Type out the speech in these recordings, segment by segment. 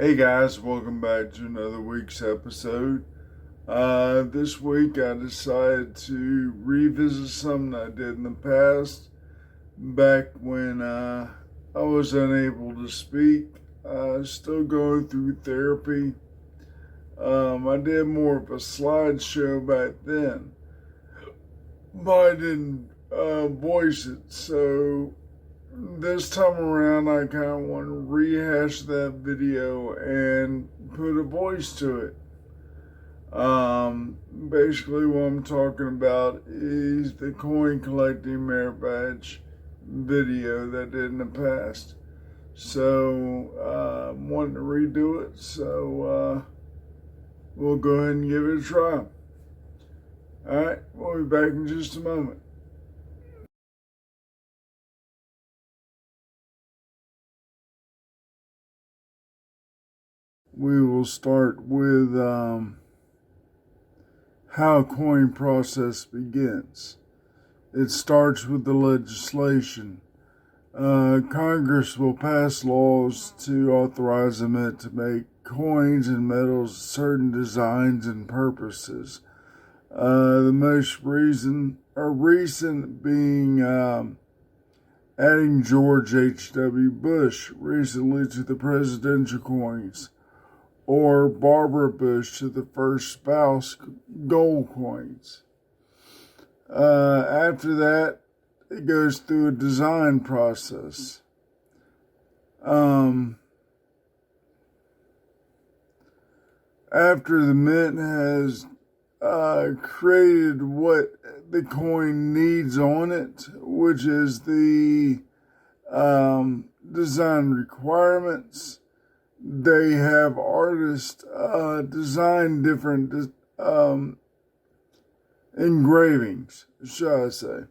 Hey guys, welcome back to another week's episode. This week I decided to revisit something I did in the past, back when I was unable to speak. Still going through therapy. I did more of a slideshow back then, but I didn't voice it. So this time around, I kind of want to rehash that video and put a voice to it. Basically, what I'm talking about is the coin collecting merit badge video that I did in the past. So, wanting to redo it, so we'll go ahead and give it a try. Alright, we'll be back in just a moment. We will start with how a coin process begins. It starts with the legislation. Congress will pass laws to authorize the mint to make coins and medals certain designs and purposes. The most recent being adding George H.W. Bush recently to the presidential coins, or Barbara Bush to the first spouse gold coins. After that, it goes through a design process. After the mint has created what the coin needs on it, which is the design requirements, they have artists design different engravings, shall I say.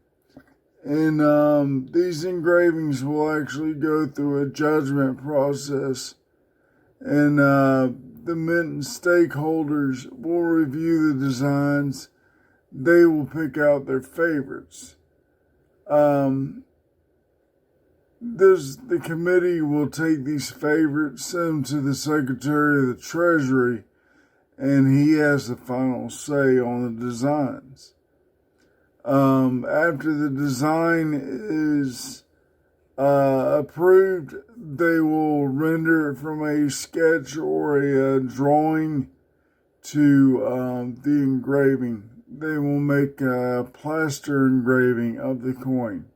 And these engravings will actually go through a judgment process, and the mint stakeholders will review the designs. They will pick out their favorites. The committee will take these favorites, send them to the Secretary of the Treasury, and he has the final say on the designs. After the design is approved, they will render it from a sketch or a drawing to the engraving. They will make a plaster engraving of the coin.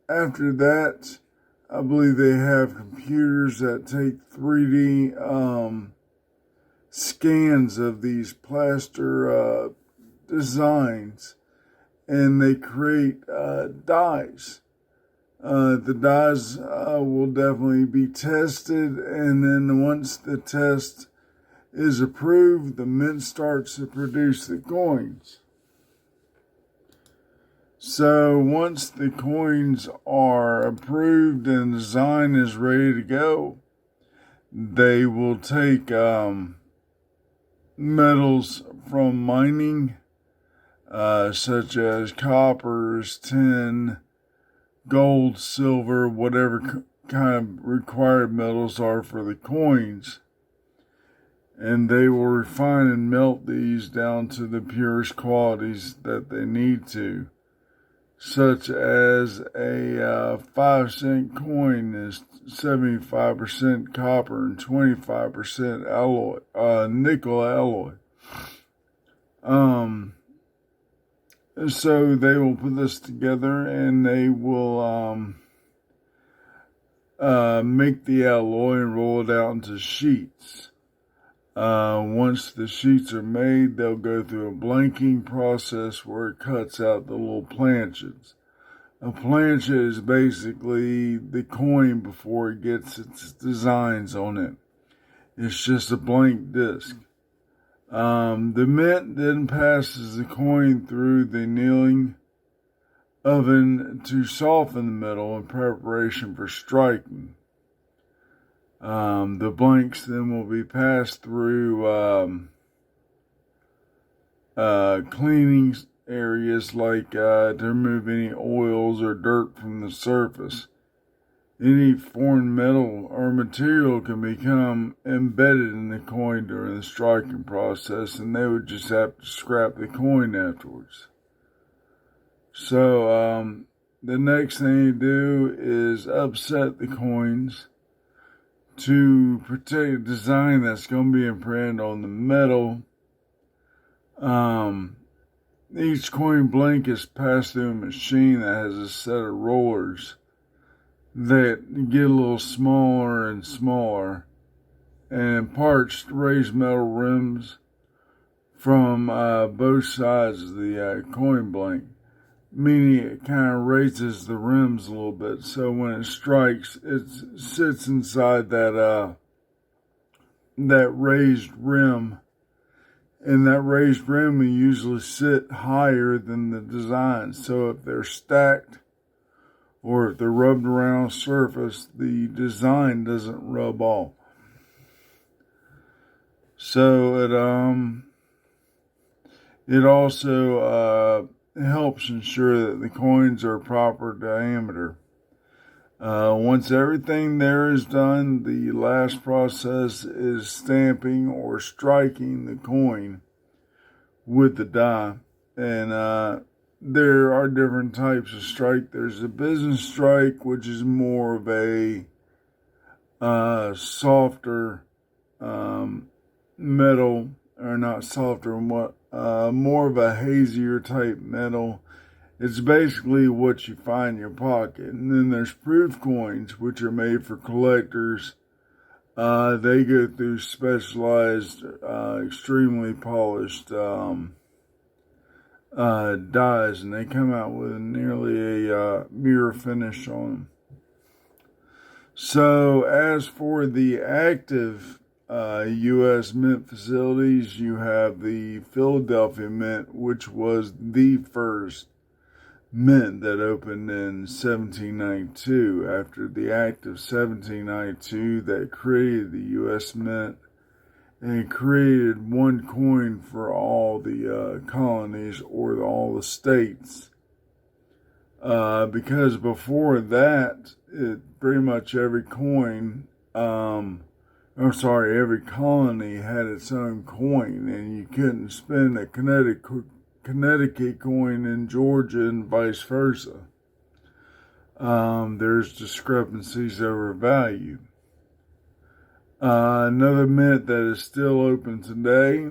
After that, I believe they have computers that take 3D scans of these plaster designs, and they create dies. The dies will definitely be tested, and then once the test is approved, the mint starts to produce the coins. So once the coins are approved and the design is ready to go, they will take metals from mining, such as coppers, tin, gold, silver, whatever kind of required metals are for the coins. And they will refine and melt these down to the purest qualities that they need to, such as a 5-cent coin is 75% copper and 25% alloy, nickel alloy. So they will put this together, and they will make the alloy and roll it out into sheets. Once the sheets are made, they'll go through a blanking process where it cuts out the little planchets. A planchet is basically the coin before it gets its designs on it. It's just a blank disc. The mint then passes the coin through the annealing oven to soften the metal in preparation for striking. The blanks then will be passed through cleaning areas, like to remove any oils or dirt from the surface. any foreign metal or material can become embedded in the coin during the striking process, and they would just have to scrap the coin afterwards. So the next thing you do is upset the coins to protect the design that's going to be imprinted on the metal. Each coin blank is passed through a machine that has a set of rollers that get a little smaller and smaller, and imparts raised metal rims from both sides of the coin blank, meaning it kind of raises the rims a little bit, so when it strikes, it sits inside that raised rim, and that raised rim will usually sit higher than the design, so if they're stacked or if they're rubbed around a surface, the design doesn't rub off. So it also helps ensure that the coins are proper diameter. Once everything there is done, the last process is stamping or striking the coin with the die. And there are different types of strike. There's a business strike, which is more of a softer metal, or not softer, more of a hazier type metal. It's basically what you find in your pocket. And then there's proof coins, which are made for collectors. They go through specialized, extremely polished dies, and they come out with nearly a mirror finish on them. So as for the active U.S. mint facilities, you have the Philadelphia Mint, which was the first mint that opened in 1792, after the Act of 1792 that created the U.S. Mint and created one coin for all the colonies or all the states. Because before that, pretty much every coin, every colony had its own coin, and you couldn't spend a Connecticut coin in Georgia and vice versa. There's discrepancies over value. Another mint that is still open today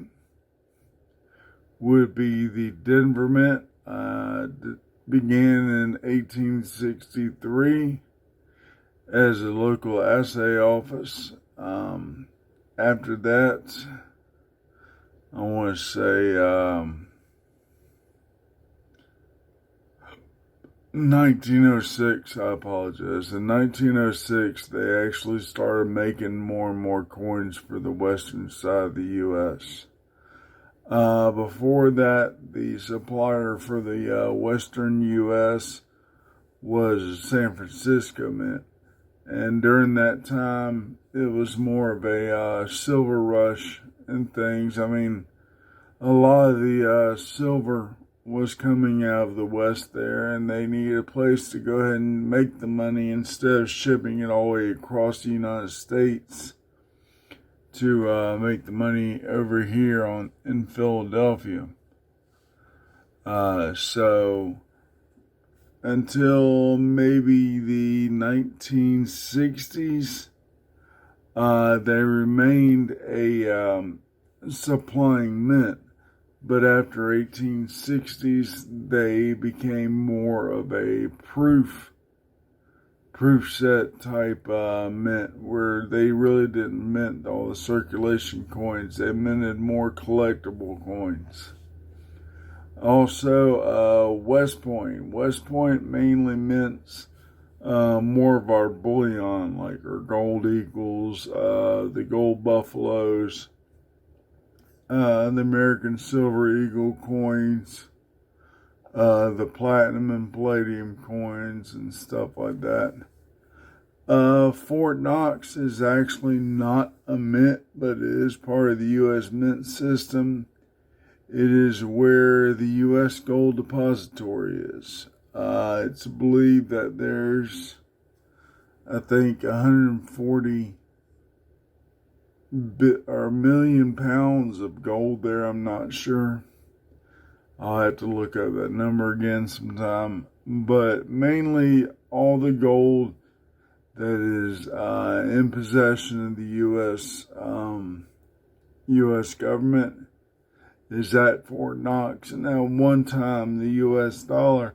would be the Denver Mint. That began in 1863 as a local assay office. After that, I want to say 1906, I apologize. In 1906, they actually started making more and more coins for the western side of the U.S. Before that, the supplier for the western U.S. was San Francisco Mint. And during that time, it was more of a silver rush and things. I mean, a lot of the silver was coming out of the west there, and they needed a place to go ahead and make the money instead of shipping it all the way across the United States to make the money over here in Philadelphia. So until maybe the 1960s, they remained a supplying mint. But after 1860s, they became more of a proof set type mint, where they really didn't mint all the circulation coins. They minted more collectible coins. Also, West Point. West Point mainly mints more of our bullion, like our gold eagles, the gold buffaloes, the American Silver Eagle coins, the platinum and palladium coins, and stuff like that. Fort Knox is actually not a mint, but it is part of the U.S. Mint system. It is where the U.S. Gold Depository is. It's believed that there's I think 140 million pounds of gold there. I'm not sure. I'll have to look up that number again sometime. But mainly all the gold that is in possession of the U.S. government is at Fort Knox. And at one time, the U.S. dollar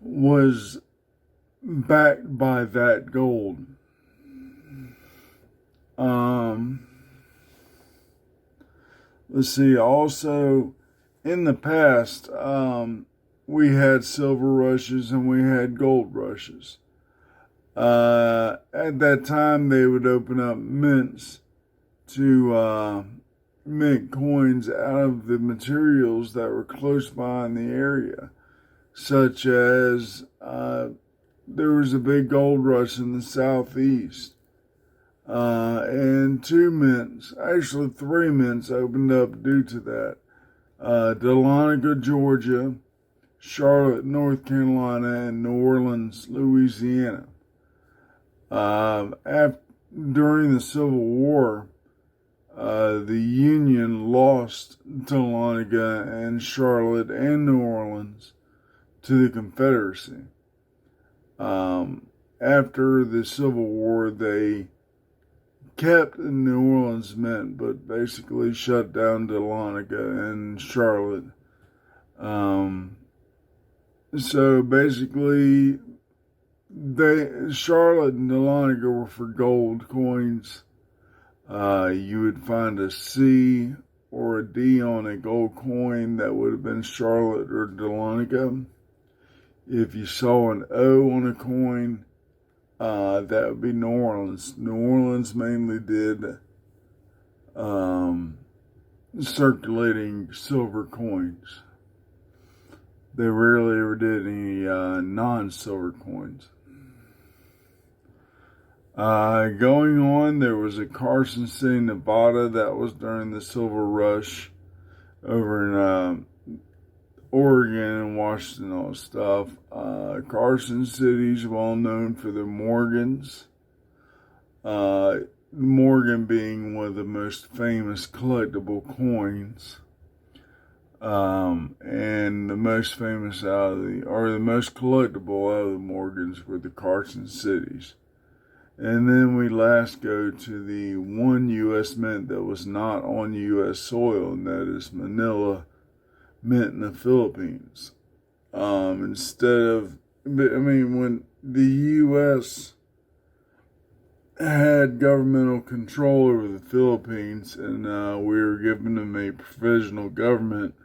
was backed by that gold. Let's see, also in the past, we had silver rushes and we had gold rushes. At that time, they would open up mints to mint coins out of the materials that were close by in the area, such as there was a big gold rush in the southeast. And three mints opened up due to that. Dahlonega, Georgia, Charlotte, North Carolina, and New Orleans, Louisiana. During the Civil War, the Union lost Dahlonega and Charlotte and New Orleans to the Confederacy. After the Civil War, they kept the New Orleans Mint, but basically shut down Dahlonega and Charlotte. So basically, Charlotte and Dahlonega were for gold coins. You would find a C or a D on a gold coin that would have been Charlotte or Dahlonega. If you saw an O on a coin, that would be New Orleans. New Orleans mainly did circulating silver coins. They rarely ever did any non-silver coins. Going on, there was a Carson City, Nevada. That was during the Silver Rush over in Oregon and Washington, all stuff. Carson City is well known for their Morgans. Morgan being one of the most famous collectible coins. And the most famous the most collectible out of the Morgans were the Carson Cities. And then we last go to the one U.S. mint that was not on U.S. soil, and that is Manila Mint in the Philippines. When the U.S. had governmental control over the Philippines and we were giving them a provisional government,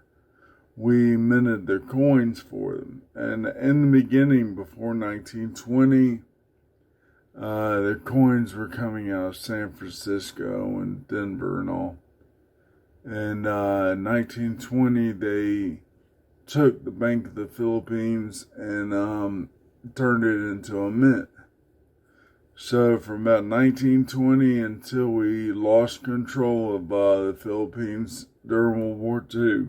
we minted their coins for them. And in the beginning, before 1920, their coins were coming out of San Francisco and Denver and all. And in 1920, they took the Bank of the Philippines and turned it into a mint. So from about 1920 until we lost control of the Philippines during World War II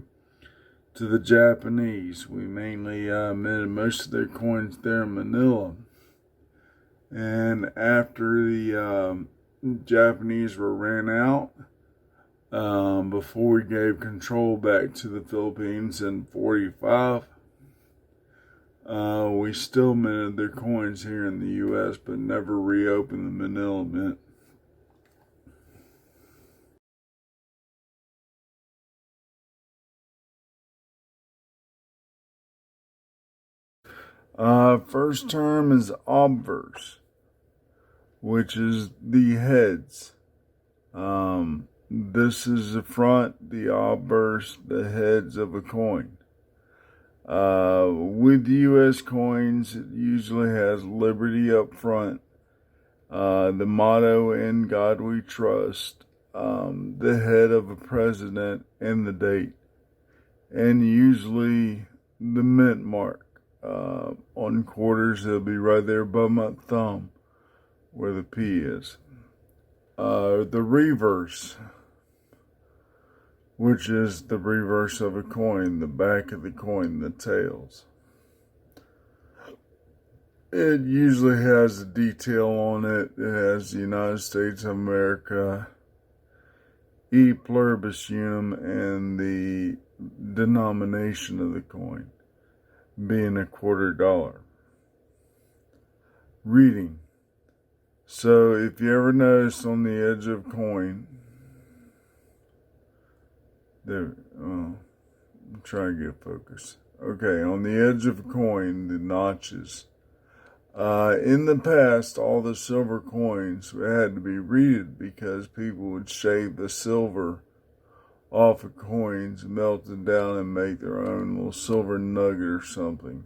to the Japanese, we mainly minted most of their coins there in Manila. And after the Japanese were ran out, before we gave control back to the Philippines in 1945, we still minted their coins here in the U.S., but never reopened the Manila Mint. First term is obverse, which is the heads. This is the front, the obverse, the heads of a coin. With U.S. coins, it usually has liberty up front, the motto, "In God We Trust," the head of a president, and the date. And usually the mint mark. On quarters, it'll be right there above my thumb where the P is. The reverse, which is the reverse of a coin, the back of the coin, the tails. it usually has a detail on it. It has the United States of America, E pluribus unum, and the denomination of the coin being $0.25. Reading. So if you ever notice on the edge of a coin, there, I'm trying to get focus. Okay, on the edge of a coin, the notches. In the past, all the silver coins had to be reeded because people would shave the silver off of coins, melt it down, and make their own little silver nugget or something.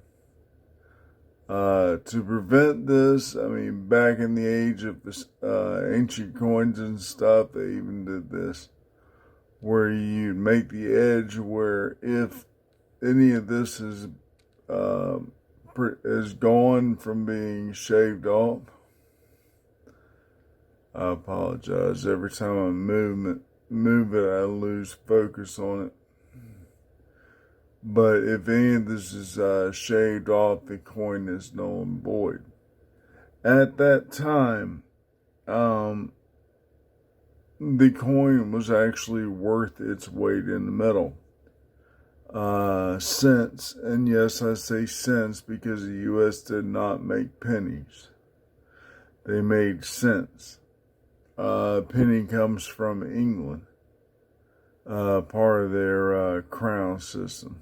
To prevent this, I mean, back in the age of the ancient coins and stuff, they even did this, where you make the edge where if any of this is gone from being shaved off. I apologize. Every time I move it, I lose focus on it. But if any of this is shaved off, the coin is null and void. At that time, the coin was actually worth its weight in the metal. Cents, and yes, I say cents because the U.S. did not make pennies. They made cents. Penny comes from England, part of their crown system.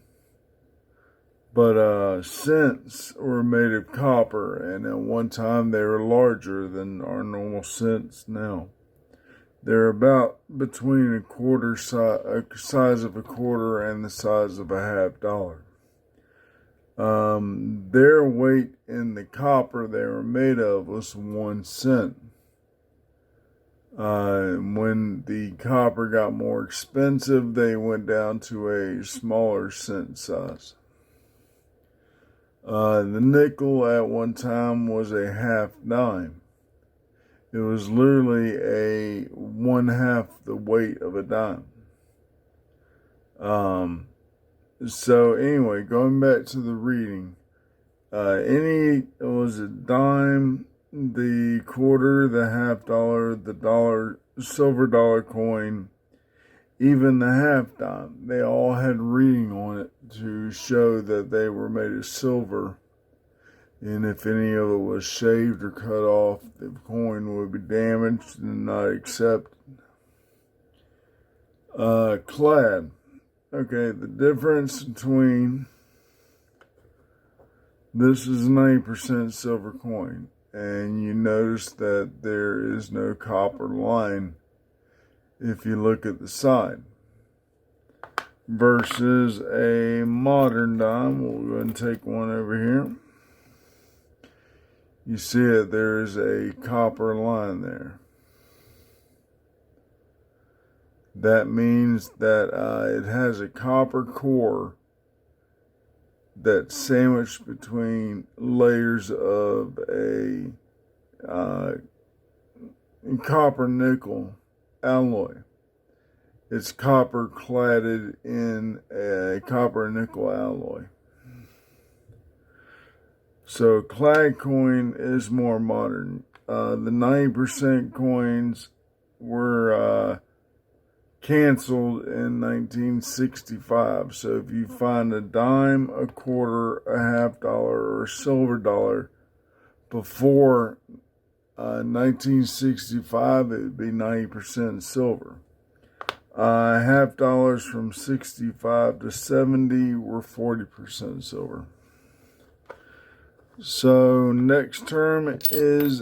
But cents were made of copper, and at one time they were larger than our normal cents now. They're about between size of a quarter and the size of a $50. Their weight in the copper they were made of was 1 cent. When the copper got more expensive, they went down to a smaller cent size. The nickel at one time was a half dime. It was literally a 1/2 the weight of a dime. So anyway, going back to the reading, it was a dime, the quarter, the $50, the dollar, silver dollar coin, even the half dime. They all had reading on it to show that they were made of silver. And if any of it was shaved or cut off, the coin would be damaged and not accepted. Clad. Okay, the difference between this is a 90% silver coin, and you notice that there is no copper line if you look at the side. Versus a modern dime. We'll go ahead and take one over here. You see it, there's a copper line there. That means that it has a copper core that's sandwiched between layers of a copper nickel alloy. It's copper cladded in a copper nickel alloy. So clad coin is more modern. The 90% coins were canceled in 1965. So if you find a dime, a quarter, a $50, or a silver dollar before 1965, it would be 90% silver. $50 from 65 to 70 were 40% silver. So next term is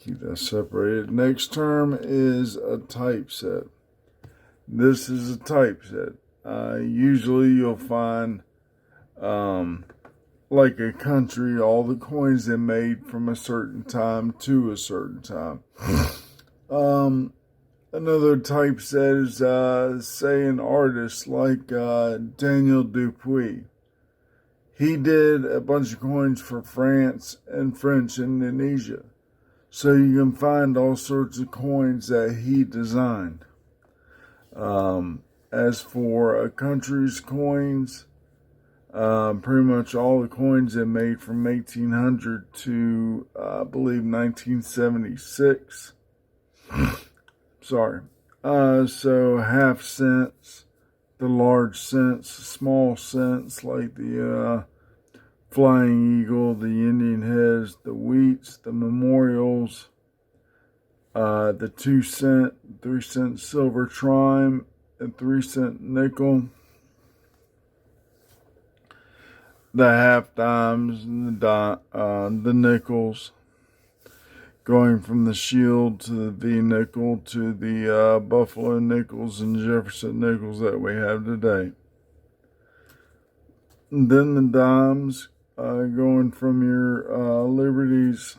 keep that separated. Next term is a typeset. This is a typeset. Usually you'll find, like a country, all the coins they made from a certain time to a certain time. Another typeset is, say, an artist like Daniel Dupuy. He did a bunch of coins for France and French Indonesia. So you can find all sorts of coins that he designed. As for a country's coins, Pretty much all the coins they made from 1800 to, I believe, 1976. Sorry. So half cents, the large cents, small cents like the Flying Eagle, the Indian Heads, the Wheats, the Memorials, the 2 cent, 3 cent silver trime, and 3 cent nickel, the half dimes, and the nickels, going from the Shield to the V nickel to the Buffalo nickels and Jefferson nickels that we have today. And then the dimes, going from your Liberties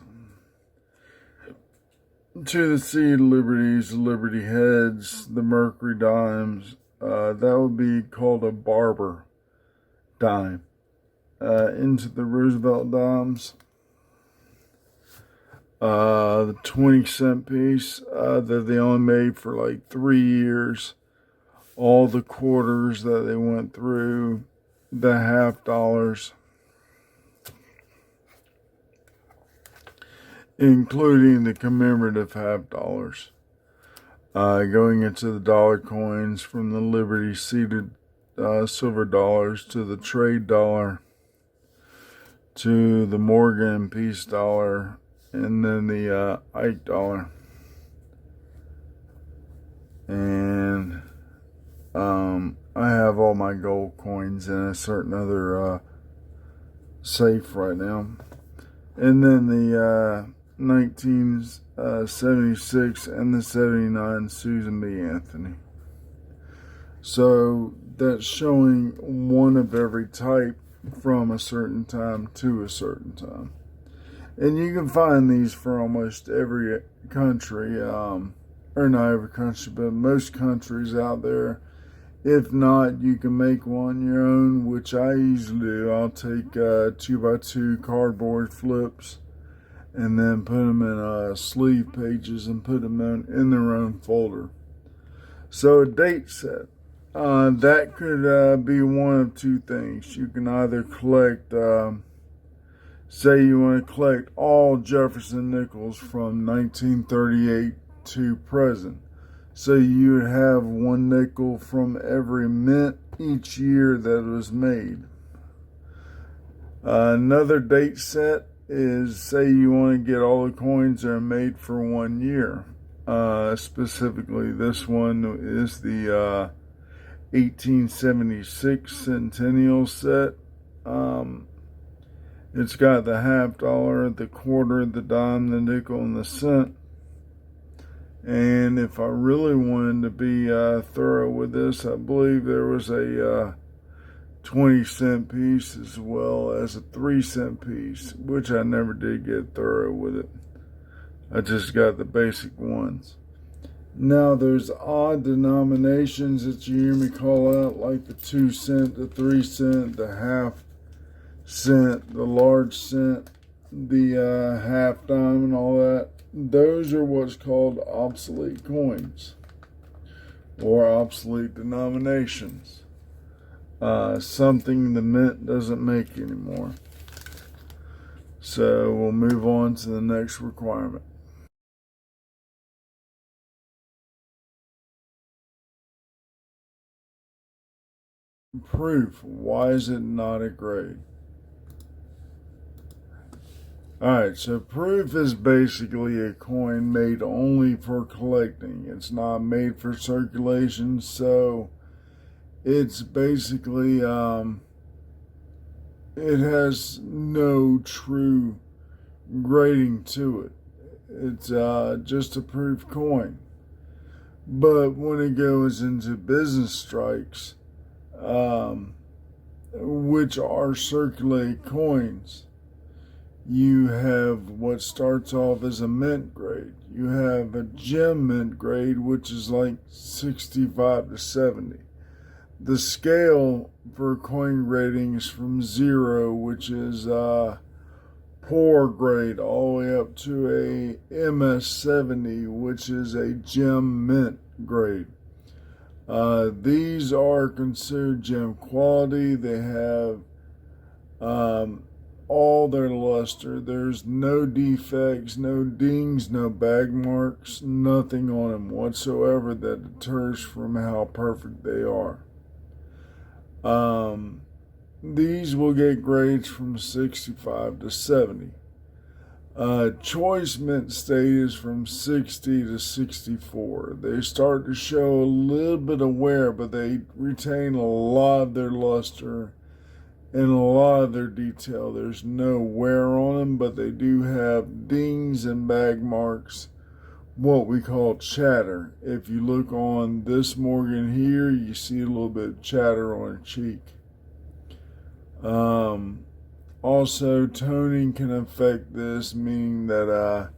to the Seed Liberties, Liberty Heads, the Mercury dimes. That would be called a barber dime. Into the Roosevelt dimes. The 20-cent piece that they only made for like 3 years. All the quarters that they went through. The half dollars. Including the commemorative half dollars. Going into the dollar coins from the Liberty seeded silver dollars to the trade dollar to the Morgan Peace dollar and then the Ike dollar. And I have all my gold coins in a certain other safe right now. And then the 1976 and the 79 Susan B. Anthony. So that's showing one of every type from a certain time to a certain time. And you can find these for almost every country, or not every country, but most countries out there. If not, you can make one your own, which I usually do. I'll take 2x2 cardboard flips and then put them in sleeve pages and put them in their own folder. So a date set. That could be one of two things. You can either collect, say you want to collect all Jefferson nickels from 1938 to present. So you would have one nickel from every mint each year that was made. Another date set is, say you want to get all the coins that are made for 1 year. Specifically, this one is the 1876 Centennial set. It's got the half dollar, the quarter, the dime, the nickel, and the cent. And if I really wanted to be thorough with this, I believe there was a 20-cent piece as well as a 3-cent piece, which I never did get thorough with it. I just got the basic ones. Now there's odd denominations that you hear me call out, like the 2 cent, the 3 cent, the half cent, the large cent, the half dime, and all that. Those are what's called obsolete coins or obsolete denominations. Something the mint doesn't make anymore. So we'll move on to the next requirement. Proof. Why is it not a grade? Alright, so proof is basically a coin made only for collecting. It's not made for circulation, so it's basically, it has no true grading to it. It's just a proof coin. But when it goes into business strikes, which are circulate coins, you have what starts off as a mint grade. You have a gem mint grade, which is like 65 to 70. The scale for coin grading is from 0, which is poor grade, all the way up to a MS70, which is a gem mint grade. These are considered gem quality. They have All their luster. There's no defects, no dings, no bag marks, nothing on them whatsoever that deters from how perfect they are. These will get grades from 65 to 70. Choice mint state is from 60 to 64. They start to show a little bit of wear, but they retain a lot of their luster and a lot of their detail. There's no wear on them, but they do have dings and bag marks, what we call chatter. If you look on this Morgan here, you see a little bit of chatter on her cheek. Also, toning can affect this, meaning that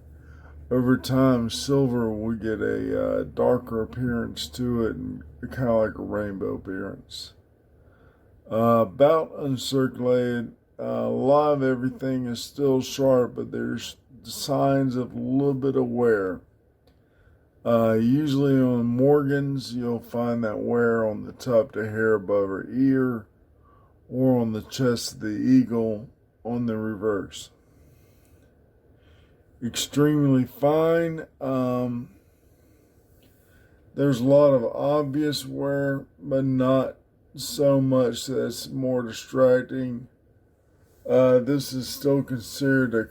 over time, silver will get a darker appearance to it and kind of like a rainbow appearance. About uncirculated, a lot of everything is still sharp, but there's signs of a little bit of wear. Usually on Morgans, you'll find that wear on the top of the hair above her ear or on the chest of the eagle on the reverse. Extremely fine. There's a lot of obvious wear, but not so much that it's more distracting. This is still considered a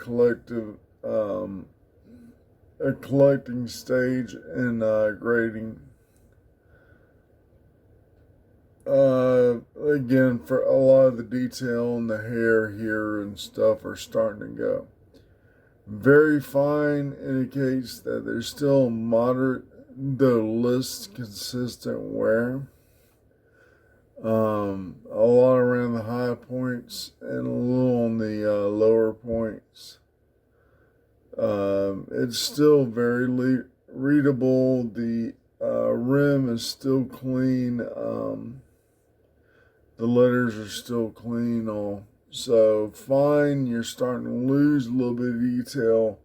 collecting stage in grading. Again, for a lot of the detail in the hair here and stuff are starting to go. Very fine indicates that there's still moderate, though less consistent wear. A lot around the high points and a little on the lower points. It's still very readable. The rim is still clean. The letters are still clean. So fine. You're starting to lose a little bit of detail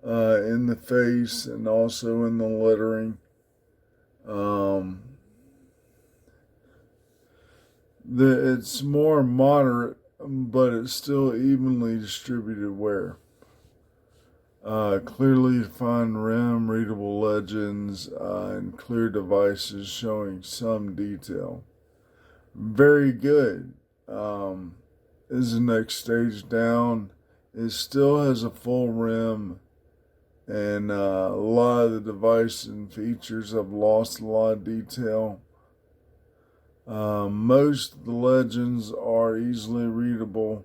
in the face and also in the lettering. It's more moderate, but it's still evenly distributed wear. Clearly defined rim, readable legends, and clear devices showing some detail. Very good. Is the next stage down. It still has a full rim, and a lot of the device and features have lost a lot of detail. Most of the legends are easily readable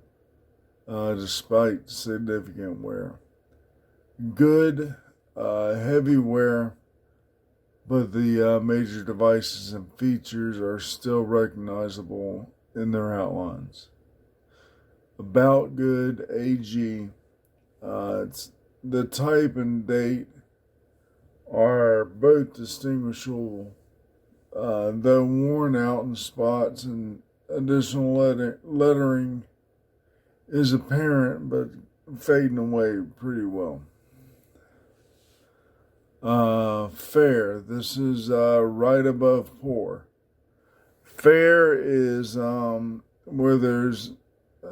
despite significant wear. Good, heavy wear, but the major devices and features are still recognizable in their outlines. About good, AG. It's the type and date are both distinguishable, though worn out in spots and additional lettering is apparent, but fading away pretty well. Fair. This is right above poor. Fair is where there's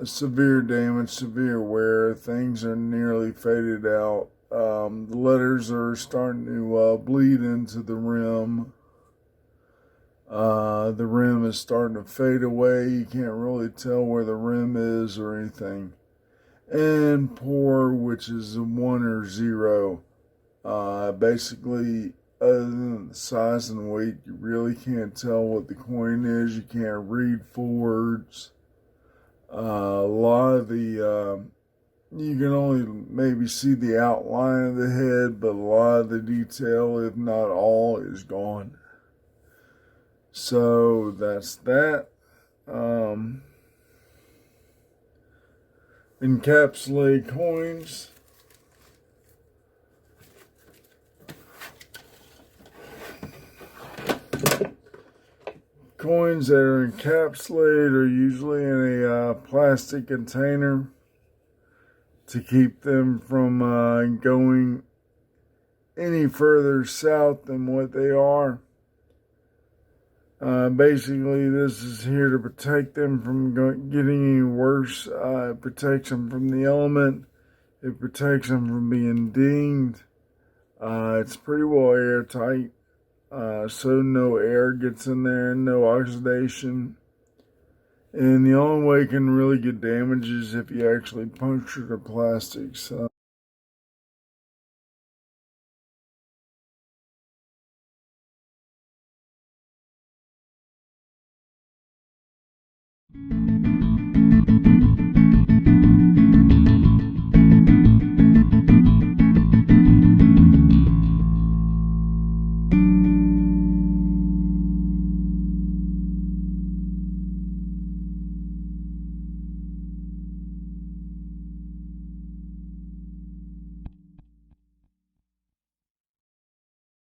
severe damage, severe wear. Things are nearly faded out. The letters are starting to bleed into the rim. The rim is starting to fade away. You can't really tell where the rim is or anything. And poor, which is a 1 or 0. Basically, other than the size and weight, you really can't tell what the coin is. You can't read full words. A lot of the, you can only maybe see the outline of the head, but a lot of the detail, if not all, is gone. So that's that. Encapsulated coins. Coins that are encapsulated are usually in a plastic container to keep them from going any further south than what they are. Basically, this is here to protect them from getting any worse. It protects them from the element. It protects them from being dinged. It's pretty well airtight, so no air gets in there, no oxidation. And the only way it can really get damaged is if you actually puncture the plastic. So